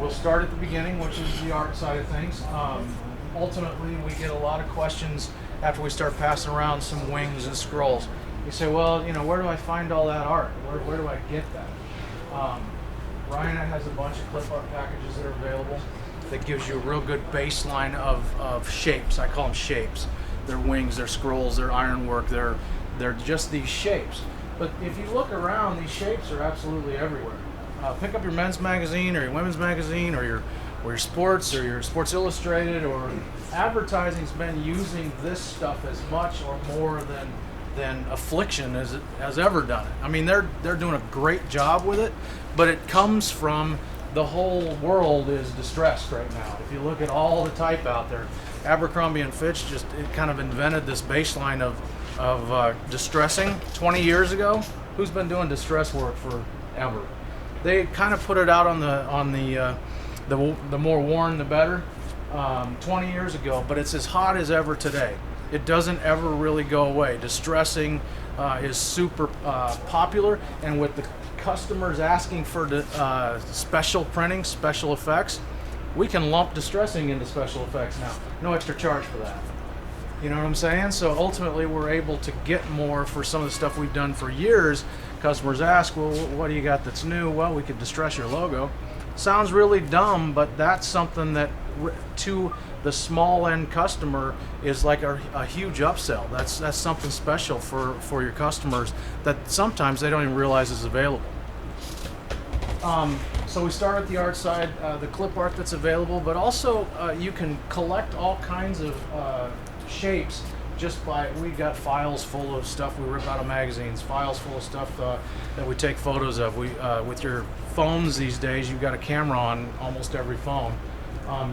We'll start at the beginning, which is the art side of things. Ultimately, we get a lot of questions after we start passing around some wings and scrolls. You say, well, you know, where do I find all that art? Where do I get that? Ryonet has a bunch of clip art packages that are available that gives you a real good baseline of shapes. I call them shapes. They're wings, they're scrolls, they're ironwork, they're just these shapes. But if you look around, these shapes are absolutely everywhere. Pick up your men's magazine or your women's magazine or your sports or your Sports Illustrated, or advertising's been using this stuff as much or more than Affliction has ever done it. I mean, they're doing a great job with it, but it comes from the whole world is distressed right now. If you look at all the type out there, Abercrombie and Fitch it kind of invented this baseline of distressing 20 years ago. Who's been doing distress work forever? They kind of put it out on the more worn the better 20 years ago, but it's as hot as ever today. It doesn't ever really go away. Distressing is super popular, and with the customers asking for special printing, special effects, we can lump distressing into special effects now. No extra charge for that. You know what I'm saying? So ultimately, we're able to get more for some of the stuff we've done for years. Customers ask, well, what do you got that's new? Well, we could distress your logo. Sounds really dumb, but that's something that to the small end customer is like a huge upsell. That's something special for your customers that sometimes they don't even realize is available. So we start at the art side, the clip art that's available, but also you can collect all kinds of shapes just by, we got files full of stuff we rip out of magazines, files full of stuff that we take photos of. With your phones these days, you've got a camera on almost every phone.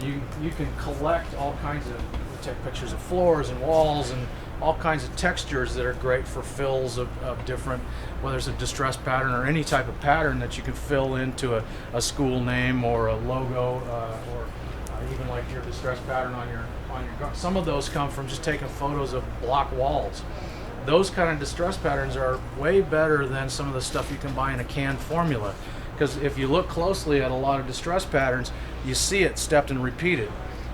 You can collect all kinds of, we take pictures of floors and walls and all kinds of textures that are great for fills of different, whether it's a distress pattern or any type of pattern that you can fill into a school name or a logo, or even like your distress pattern on your some of those come from just taking photos of block walls. Those kind of distress patterns are way better than some of the stuff you can buy in a canned formula, because if you look closely at a lot of distress patterns, you see it stepped and repeated,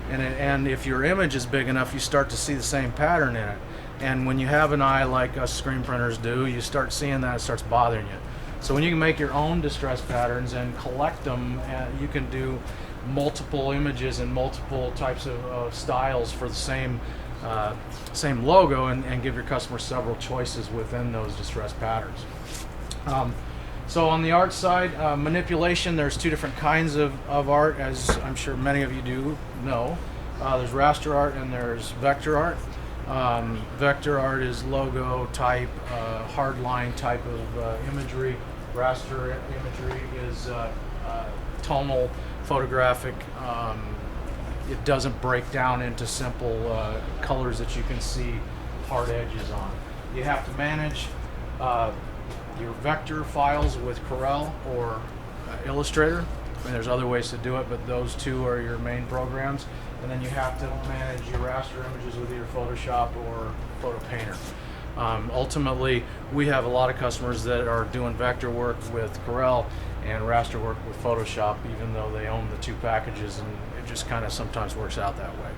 and if your image is big enough, you start to see the same pattern in it. And when you have an eye like us screen printers do, you start seeing that, it starts bothering you. So when you can make your own distress patterns and collect them, you can do multiple images and multiple types of styles for the same logo, and give your customer several choices within those distress patterns. So on the art side, manipulation, there's two different kinds of art, as I'm sure many of you do know. There's raster art and there's vector art. Vector art is logo type, hardline type of imagery. Raster imagery is tonal, photographic. It doesn't break down into simple colors that you can see hard edges on. You have to manage your vector files with Corel or Illustrator. I mean, there's other ways to do it, but those two are your main programs. And then you have to manage your raster images with either Photoshop or Photo Painter. Ultimately, we have a lot of customers that are doing vector work with Corel and raster work with Photoshop, even though they own the two packages, and it just kind of sometimes works out that way.